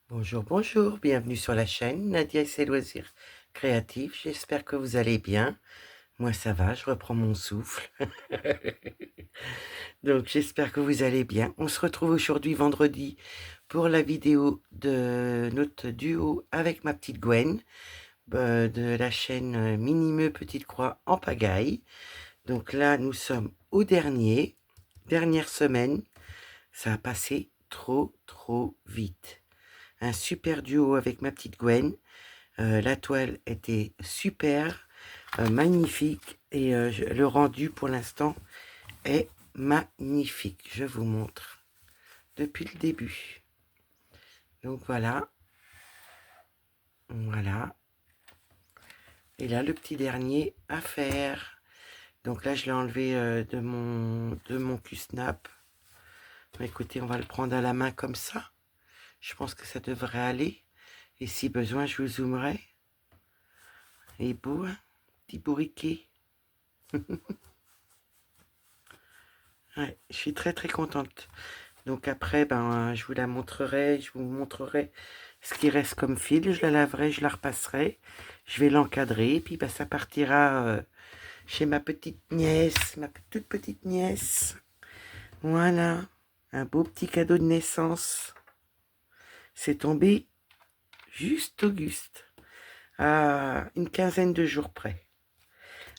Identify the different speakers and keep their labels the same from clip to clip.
Speaker 1: Bonjour, bonjour, bienvenue sur la chaîne Nadia et ses loisirs créatifs. J'espère que vous allez bien. Moi, ça va, je reprends mon souffle. Donc, j'espère que vous allez bien. On se retrouve aujourd'hui, vendredi, pour la vidéo de notre duo avec ma petite Gwen, de la chaîne Minimeux Petite Croix en pagaille. Donc là, nous sommes au dernière semaine. Ça a passé trop vite. Un super duo avec ma petite Gwen. La toile était super, magnifique et le rendu pour l'instant est magnifique. Je vous montre depuis le début. Donc voilà, voilà. Et là, le petit dernier à faire. Donc là, je l'ai enlevé de mon Q-Snap. Écoutez, on va le prendre à la main comme ça. Je pense que ça devrait aller. Et si besoin, je vous zoomerai. Et beau, hein, petit bourriquet. Ouais, je suis très contente. Donc après, je vous la montrerai, je vous montrerai ce qui reste comme fil. Je la laverai, je la repasserai. Je vais l'encadrer, et puis ça partira chez ma petite nièce, ma toute petite nièce. Voilà, un beau petit cadeau de naissance. C'est tombé juste auguste, à une quinzaine de jours près.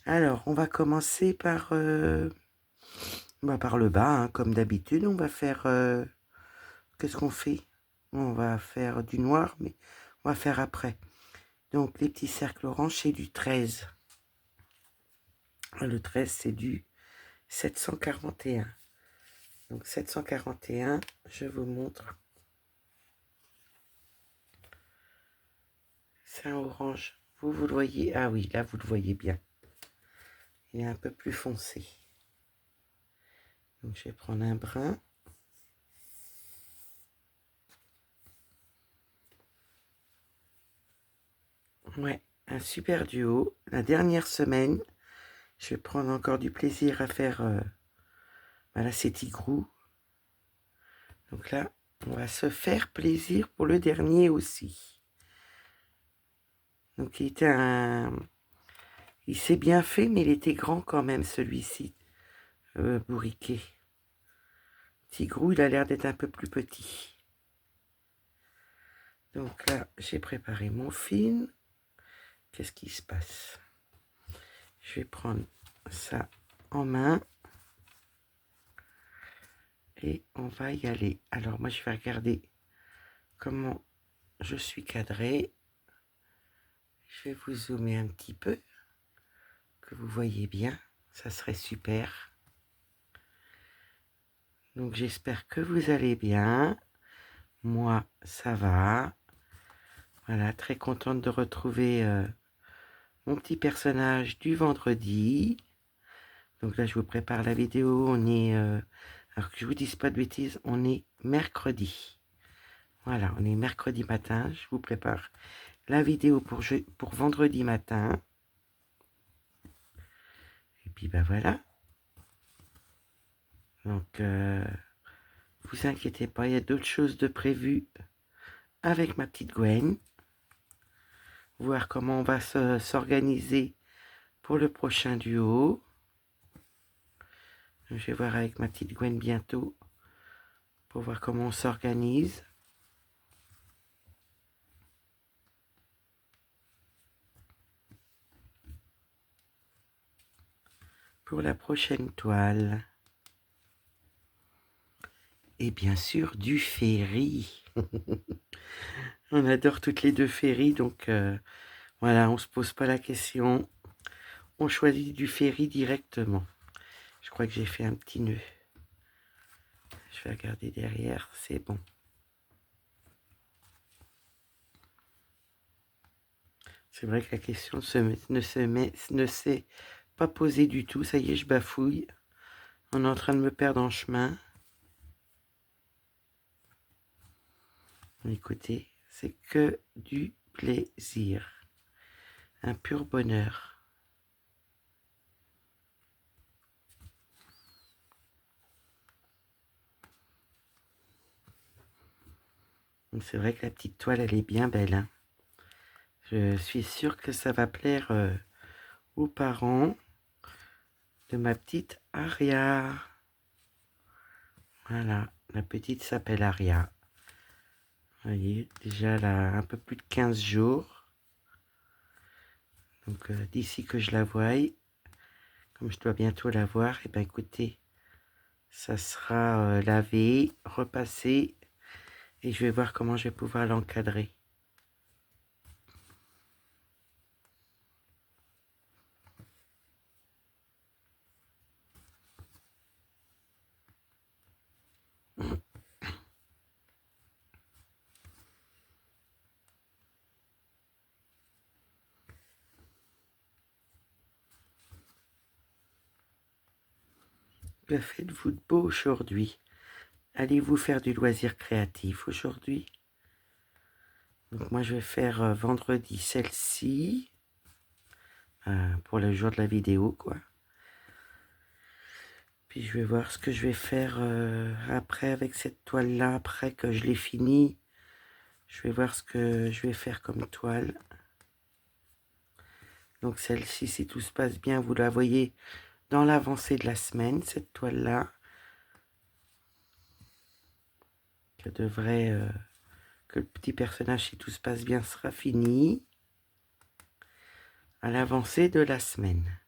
Speaker 1: Alors, on va commencer par le bas, hein, comme d'habitude. On va faire... qu'est-ce qu'on fait? On va faire du noir, mais on va faire après. Donc, les petits cercles orange, c'est du 13. Le 13, c'est du 741. Donc, 741, je vous montre. C'est un orange. Vous le voyez? Ah oui, là, vous le voyez bien. Il est un peu plus foncé. Donc, je vais prendre un brun. Ouais, un super duo. La dernière semaine, je vais prendre encore du plaisir à faire... voilà, ces tigrous. Donc là, on va se faire plaisir pour le dernier aussi. Donc il s'est bien fait, mais il était grand quand même, celui-ci, bourriquet. Tigrou, il a l'air d'être un peu plus petit. Donc là, j'ai préparé mon film. Qu'est-ce qui se passe? Je vais prendre ça en main. Et on va y aller. Alors moi, je vais regarder comment je suis cadré. Je vais vous zoomer un petit peu, que vous voyez bien. Ça serait super. Donc j'espère que vous allez bien. Moi, ça va. Voilà, très contente de retrouver mon petit personnage du vendredi. Donc là, je vous prépare la vidéo. On est, alors que je vous dise pas de bêtises, on est mercredi. Voilà, on est mercredi matin. Je vous prépare la vidéo pour vendredi matin. Et puis voilà. Donc, vous inquiétez pas, il y a d'autres choses de prévues avec ma petite Gwen. Voir comment on va s'organiser pour le prochain duo. Je vais voir avec ma petite Gwen bientôt pour voir comment on s'organise. Pour la prochaine toile. Et bien sûr, du Ferry. On adore toutes les deux Ferry, donc voilà, on se pose pas la question. On choisit du Ferry directement. Je crois que j'ai fait un petit nœud. Je vais regarder derrière, c'est bon. C'est vrai que la question ne s'est pas posée du tout. Ça y est, je bafouille. On est en train de me perdre en chemin. Écoutez, c'est que du plaisir. Un pur bonheur. C'est vrai que la petite toile, elle est bien belle, hein. Je suis sûre que ça va plaire aux parents de ma petite Aria. Voilà, la petite s'appelle Aria. Vous voyez, déjà elle a un peu plus de 15 jours. Donc d'ici que je la voie, comme je dois bientôt la voir, et ben écoutez, ça sera lavé, repassé, et je vais voir comment je vais pouvoir l'encadrer. Que faites-vous de beau aujourd'hui? Allez-vous faire du loisir créatif aujourd'hui? Donc moi je vais faire vendredi celle-ci, pour le jour de la vidéo quoi. Puis je vais voir ce que je vais faire après avec cette toile là, après que je l'ai fini. Je vais voir ce que je vais faire comme toile. Donc celle-ci, si tout se passe bien, vous la voyez dans l'avancée de la semaine, cette toile là. Que le petit personnage, si tout se passe bien, sera fini à l'avancée de la semaine.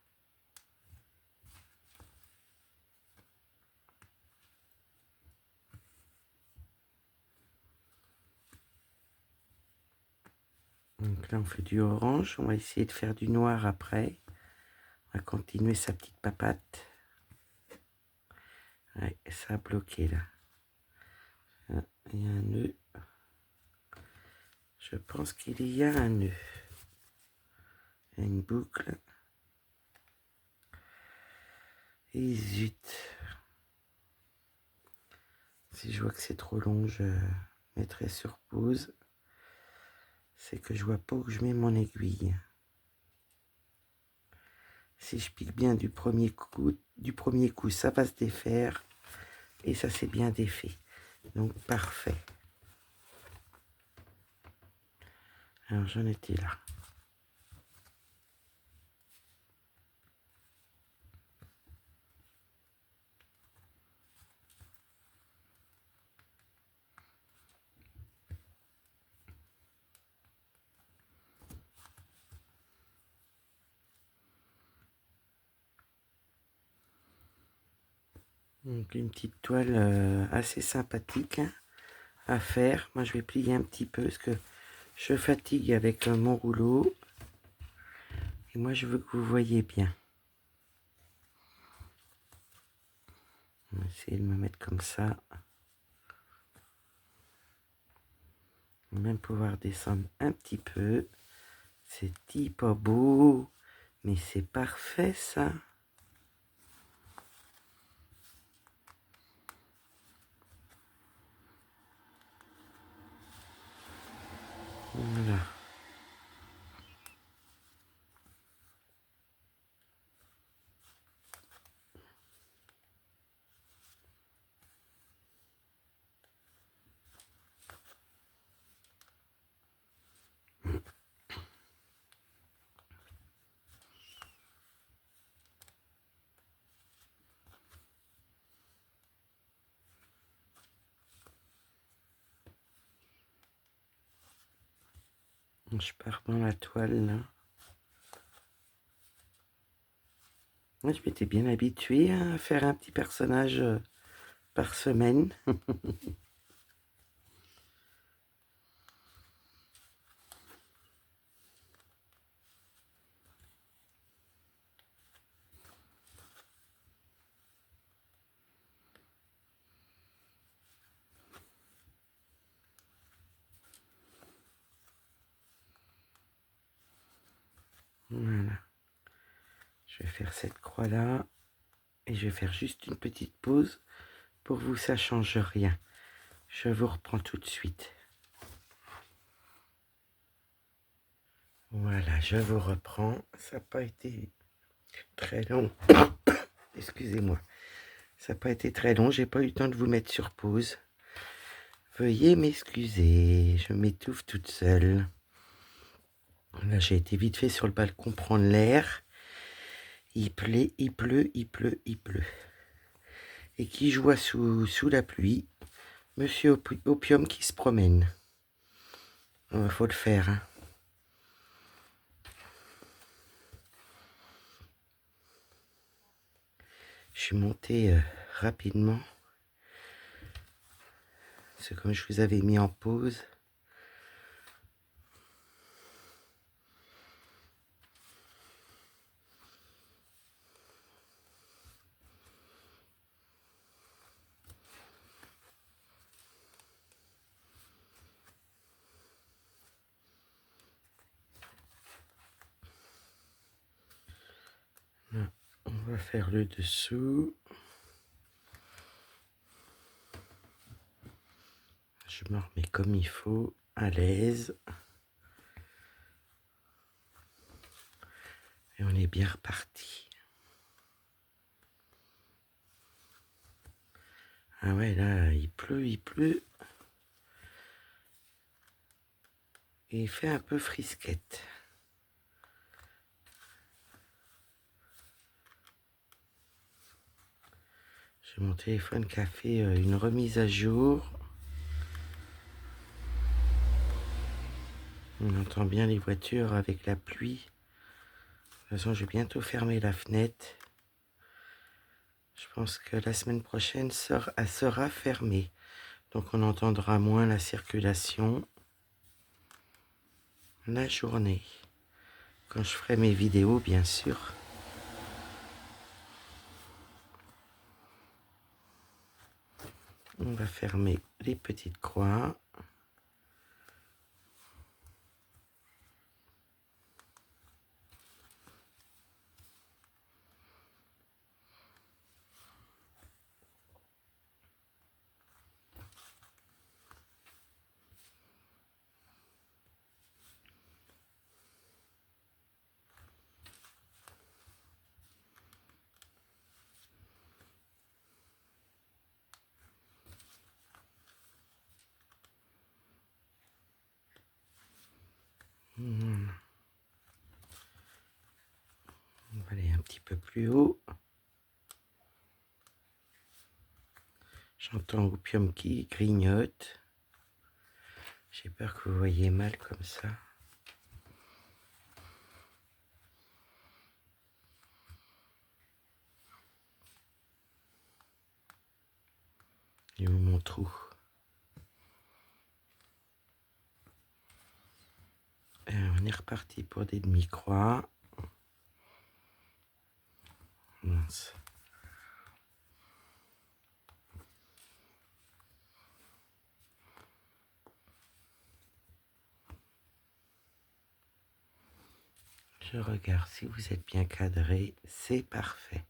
Speaker 1: Donc là, on fait du orange. On va essayer de faire du noir après. On va continuer sa petite papate. Ouais, ça a bloqué là. Ah, il y a un nœud. Je pense qu'il y a un nœud. Il y a une boucle. Et zut. Si je vois que c'est trop long, je mettrai sur pause. C'est que je vois pas où je mets mon aiguille. Si je pique bien du premier coup, ça va se défaire. Et ça s'est bien défait. Donc parfait. Alors j'en étais là. Donc une petite toile assez sympathique hein, à faire. Moi je vais plier un petit peu parce que je fatigue avec mon rouleau. Et moi je veux que vous voyez bien. On va essayer de me mettre comme ça. On va même pouvoir descendre un petit peu. C'est pas beau, mais c'est parfait ça. Voilà. Je pars dans la toile là. Moi, je m'étais bien habituée à faire un petit personnage par semaine. Voilà. Je vais faire cette croix là. Et je vais faire juste une petite pause. Pour vous, ça change rien. Je vous reprends tout de suite. Voilà, je vous reprends. Ça n'a pas été très long. Excusez-moi. Ça n'a pas été très long. J'ai pas eu le temps de vous mettre sur pause. Veuillez m'excuser, je m'étouffe toute seule. Là, j'ai été vite fait sur le balcon prendre l'air. Il pleut, il pleut, il pleut, il pleut. Et qui joue sous la pluie? Monsieur Opium qui se promène. Faut le faire, hein. Je suis montée rapidement. C'est comme je vous avais mis en pause. Là, on va faire le dessous. Je me remets comme il faut, à l'aise. Et on est bien reparti. Ah ouais, là, il pleut, il pleut. Et il fait un peu frisquette. J'ai mon téléphone qui a fait une remise à jour. On entend bien les voitures avec la pluie. De toute façon, je vais bientôt fermer la fenêtre. Je pense que la semaine prochaine, elle sera fermée. Donc on entendra moins la circulation la journée. Quand je ferai mes vidéos, bien sûr. On va fermer les petites croix. On va aller un petit peu plus haut. J'entends Opium qui grignote. J'ai peur que vous voyez mal comme ça. Et où mon trou? On est reparti pour des demi-croix. Mince. Je regarde si vous êtes bien cadré, c'est parfait.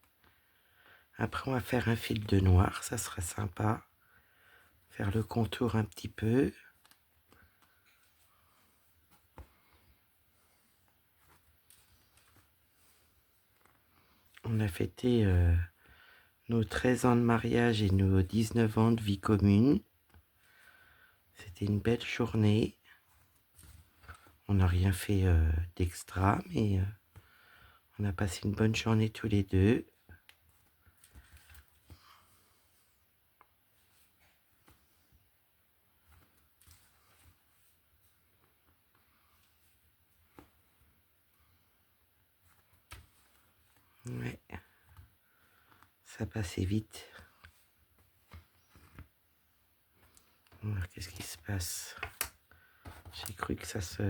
Speaker 1: Après, on va faire un fil de noir, ça sera sympa. Faire le contour un petit peu. On a fêté nos 13 ans de mariage et nos 19 ans de vie commune. C'était une belle journée. On n'a rien fait d'extra, mais on a passé une bonne journée tous les deux. Ouais, ça passait vite. Alors, qu'est-ce qui se passe? J'ai cru que ça se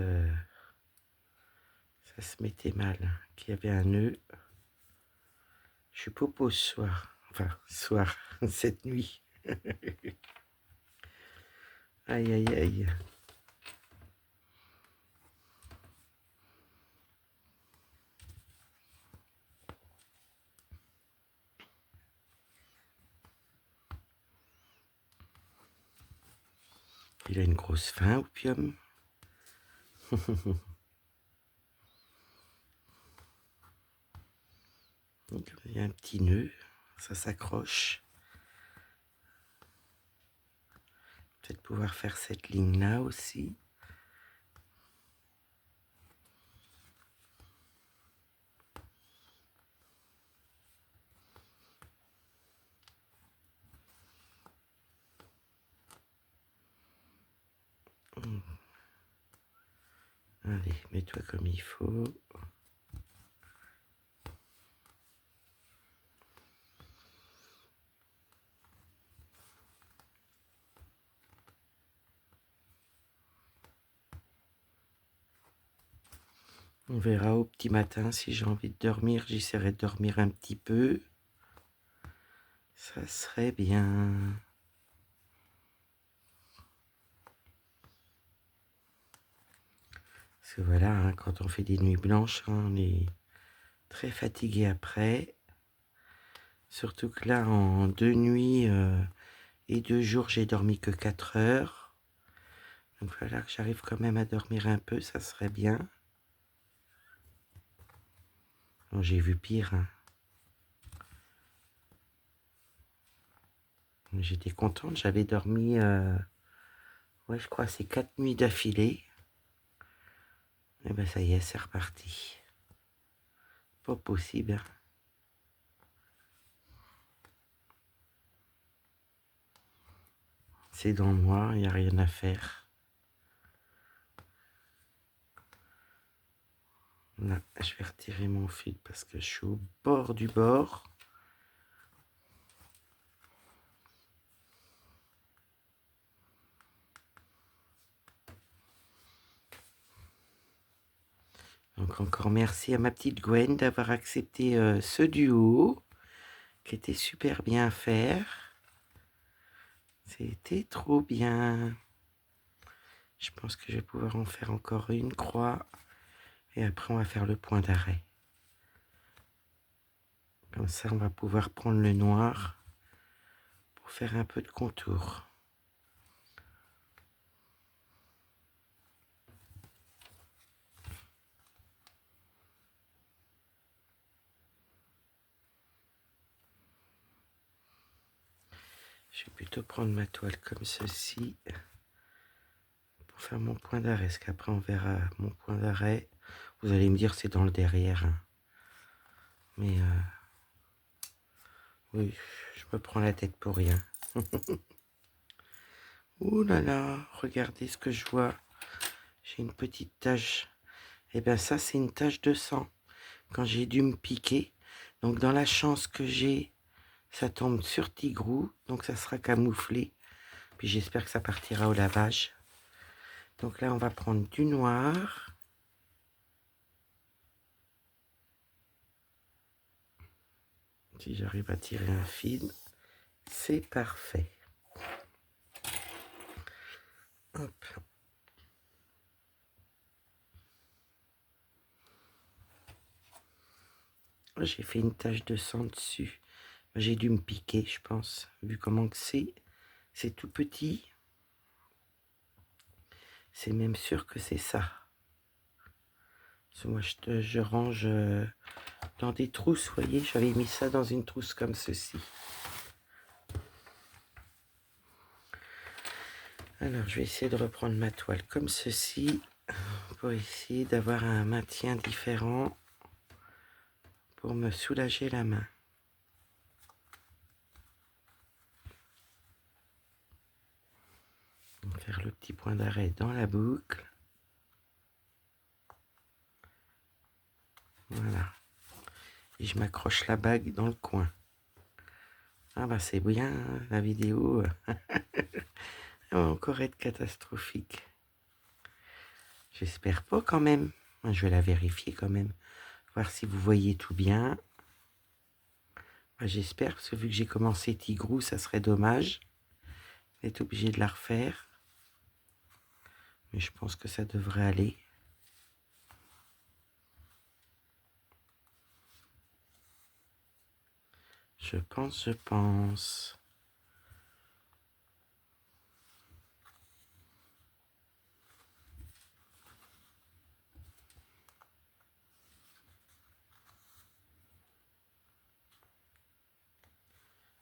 Speaker 1: mettait mal, qu'il y avait un nœud. Je suis popo ce soir. Enfin, soir, cette nuit. Aïe, aïe, aïe. Il a une grosse faim, Opium. Il y a un petit nœud, ça s'accroche. Peut-être pouvoir faire cette ligne-là aussi. Allez, mets-toi comme il faut. On verra au petit matin si j'ai envie de dormir. J'essaierai de dormir un petit peu. Ça serait bien. Parce que voilà, hein, quand on fait des nuits blanches, hein, on est très fatigué après. Surtout que là, en 2 nuits et 2 jours, j'ai dormi que 4 heures. Donc voilà que j'arrive quand même à dormir un peu, ça serait bien. Bon, j'ai vu pire, hein. J'étais contente, j'avais dormi, ouais, je crois, c'est 4 nuits d'affilée. Et ben ça y est, c'est reparti. Pas possible, hein. C'est dans moi, il n'y a rien à faire. Là, je vais retirer mon fil parce que je suis au bord du bord. Donc encore merci à ma petite Gwen d'avoir accepté ce duo qui était super bien à faire. C'était trop bien. Je pense que je vais pouvoir en faire encore une croix et après on va faire le point d'arrêt. Comme ça on va pouvoir prendre le noir pour faire un peu de contour. Je vais plutôt prendre ma toile comme ceci pour faire mon point d'arrêt, parce qu'après on verra mon point d'arrêt. Vous allez me dire c'est dans le derrière, hein. Mais oui, je me prends la tête pour rien. Ouh là là, regardez ce que je vois. J'ai une petite tache. Et bien ça c'est une tache de sang. Quand j'ai dû me piquer. Donc dans la chance que j'ai, ça tombe sur Tigrou. Donc ça sera camouflé. Puis j'espère que ça partira au lavage. Donc là on va prendre du noir. Si j'arrive à tirer un fil, c'est parfait. Hop. J'ai fait une tache de sang dessus. J'ai dû me piquer, je pense, vu comment que c'est. C'est tout petit. C'est même sûr que c'est ça. Parce que moi, je range dans des trousses, vous voyez. J'avais mis ça dans une trousse comme ceci. Alors, je vais essayer de reprendre ma toile comme ceci pour essayer d'avoir un maintien différent pour me soulager la main. Faire le petit point d'arrêt dans la boucle. Voilà. Et je m'accroche la bague dans le coin. Ah bah c'est bien, hein, la vidéo. Elle va encore être catastrophique. J'espère pas quand même. Je vais la vérifier quand même. Voir si vous voyez tout bien. J'espère, parce que vu que j'ai commencé Tigrou, ça serait dommage d'être obligé de la refaire. Mais je pense que ça devrait aller. Je pense.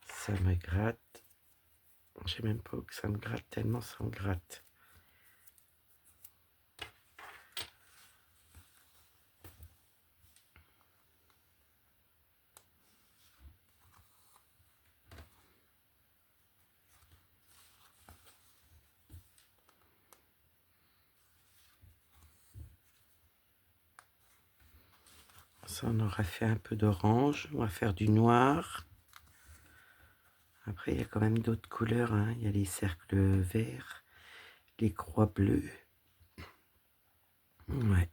Speaker 1: Ça me gratte. Je sais même pas où que ça me gratte, tellement ça me gratte. Ça, on aura fait un peu d'orange. On va faire du noir. Après, il y a quand même d'autres couleurs, hein. Il y a les cercles verts, les croix bleues. Ouais.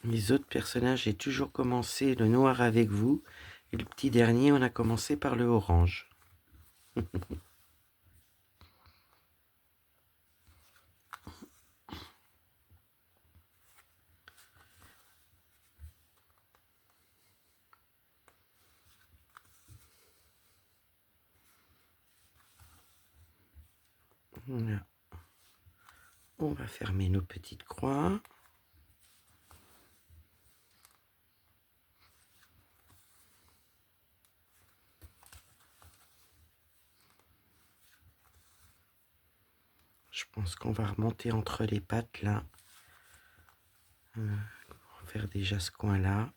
Speaker 1: Les autres personnages, j'ai toujours commencé le noir avec vous. Et le petit dernier, on a commencé par le orange. Voilà. On va fermer nos petites croix. Je pense qu'on va remonter entre les pattes là. On va faire déjà ce coin-là.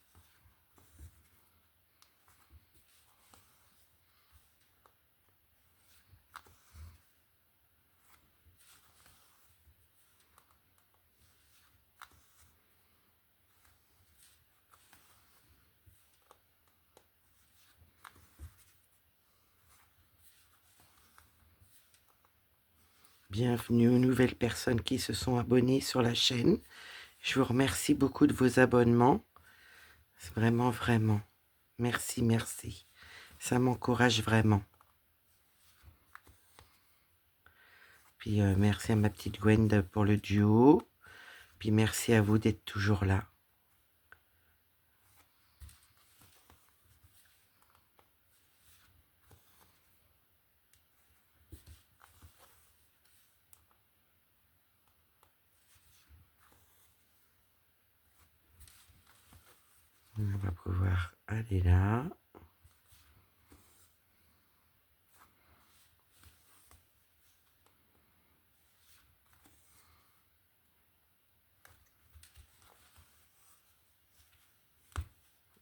Speaker 1: Bienvenue aux nouvelles personnes qui se sont abonnées sur la chaîne. Je vous remercie beaucoup de vos abonnements. C'est vraiment, vraiment. Merci, merci. Ça m'encourage vraiment. Puis merci à ma petite Gwen pour le duo. Puis merci à vous d'être toujours là. On va pouvoir aller là.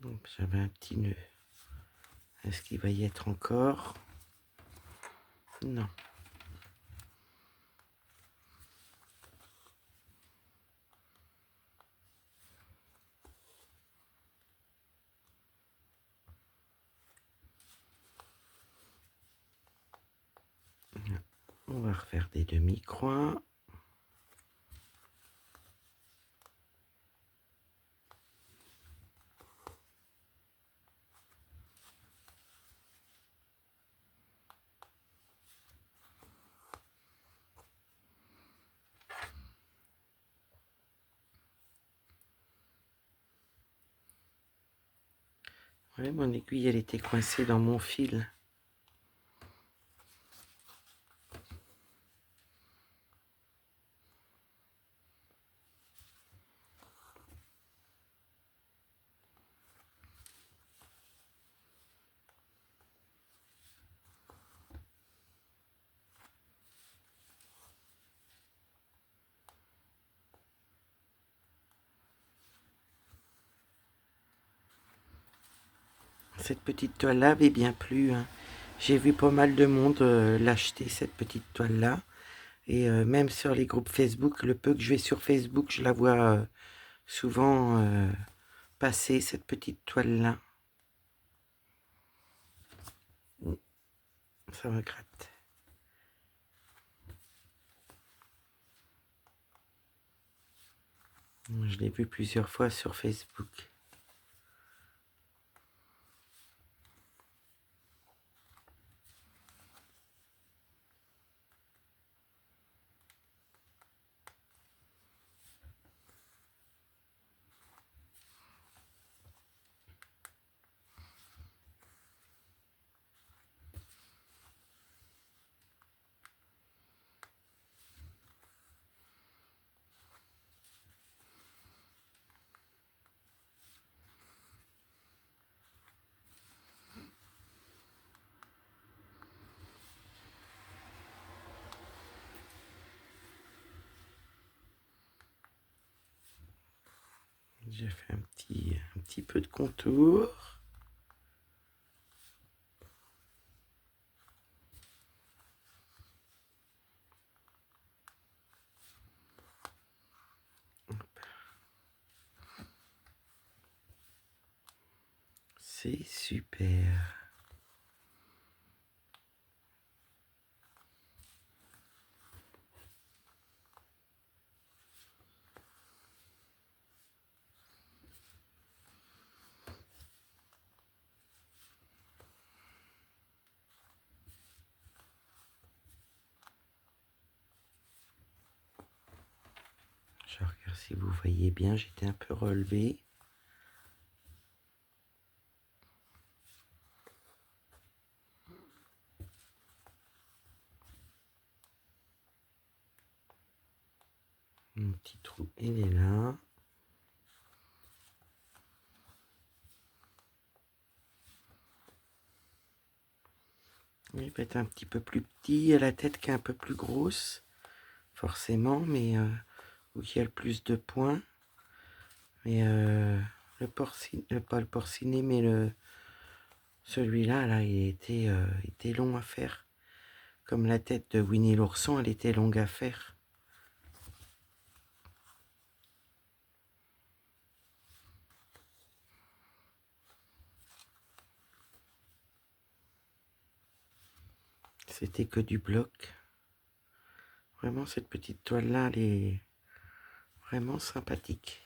Speaker 1: Donc j'avais un petit nœud. Est-ce qu'il va y être encore? Non. On va refaire des demi-croix. Ouais, mon aiguille, elle était coincée dans mon fil. Cette petite toile-là avait bien plu, hein. J'ai vu pas mal de monde l'acheter, cette petite toile-là. Et même sur les groupes Facebook, le peu que je vais sur Facebook, je la vois souvent passer, cette petite toile-là. Ça me gratte. Je l'ai vu plusieurs fois sur Facebook. J'ai fait un petit peu de contour. C'est super. Je regarde si vous voyez bien, j'étais un peu relevé. Mon petit trou, il est là. Il peut être un petit peu plus petit, il y a la tête qui est un peu plus grosse, forcément, mais où il y a le plus de points. Mais le porcinet, pas le porcinet, mais celui-là, là, il était long à faire. Comme la tête de Winnie l'ourson, elle était longue à faire. C'était que du bloc. Vraiment, cette petite toile-là, elle est vraiment sympathique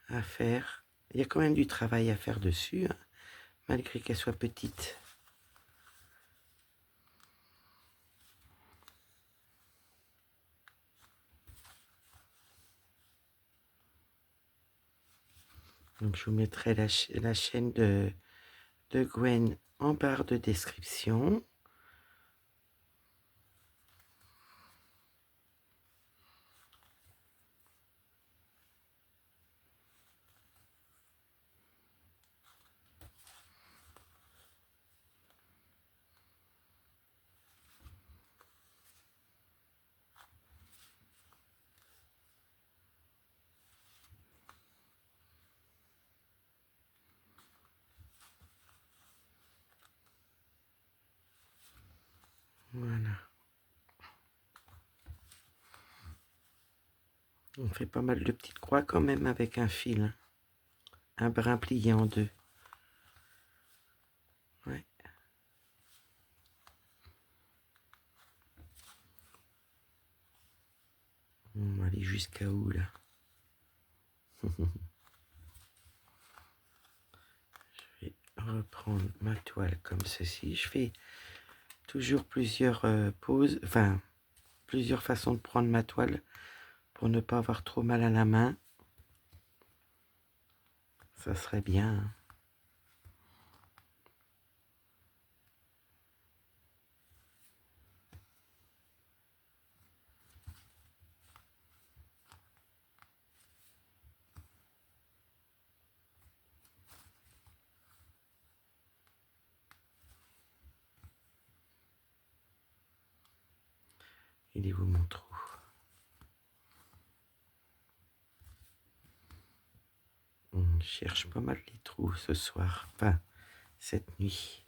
Speaker 1: à faire. Il y a quand même du travail à faire dessus, hein, malgré qu'elle soit petite. Donc je vous mettrai la chaîne de Gwen en barre de description. Voilà. On fait pas mal de petites croix quand même avec un fil, hein. Un brin plié en deux. Ouais. On va aller jusqu'à où là? Je vais reprendre ma toile comme ceci. Je fais toujours plusieurs poses, enfin plusieurs façons de prendre ma toile pour ne pas avoir trop mal à la main. Ça serait bien, hein. Il est où mon trou? On cherche pas mal les trous ce soir, enfin cette nuit.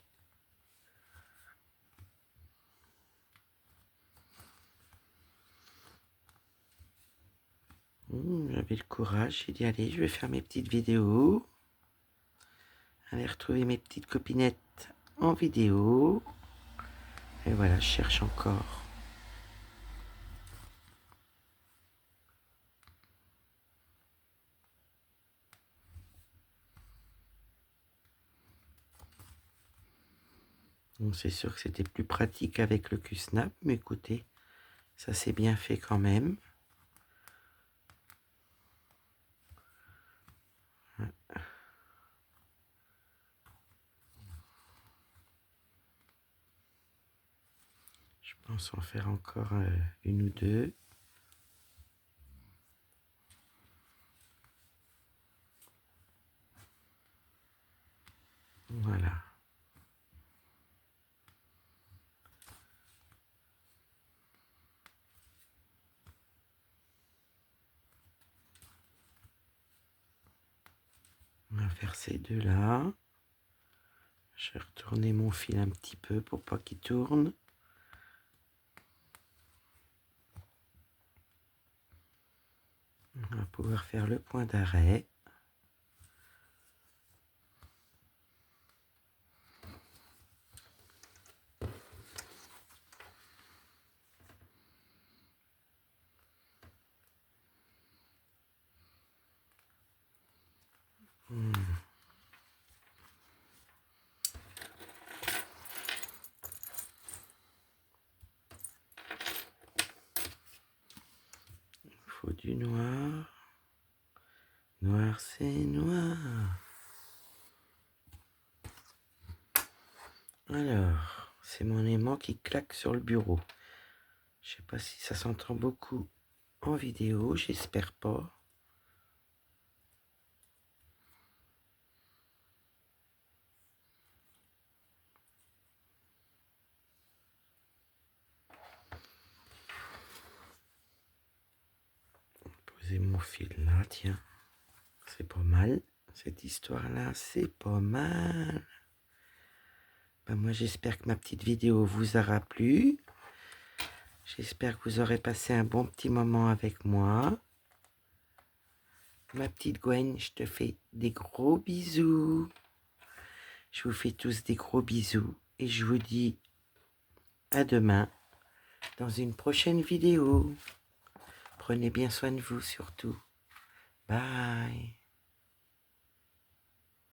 Speaker 1: J'avais le courage, j'ai dit allez, je vais faire mes petites vidéos. Aller retrouver mes petites copinettes en vidéo. Et voilà, je cherche encore. Bon, c'est sûr que c'était plus pratique avec le Q-Snap, mais écoutez, ça s'est bien fait quand même. Je pense en faire encore une ou deux. Voilà. faire ces deux-là. Je vais retourner mon fil un petit peu pour pas qu'il tourne. On va pouvoir faire le point d'arrêt. Il faut du noir. Noir, c'est noir. Alors, c'est mon aimant qui claque sur le bureau. Je sais pas si ça s'entend beaucoup en vidéo, j'espère pas. Poser mon fil là, tiens. C'est pas mal. Cette histoire-là, c'est pas mal. Ben moi, j'espère que ma petite vidéo vous aura plu. J'espère que vous aurez passé un bon petit moment avec moi. Ma petite Gwen, je te fais des gros bisous. Je vous fais tous des gros bisous. Et je vous dis à demain dans une prochaine vidéo. Prenez bien soin de vous surtout. Bye.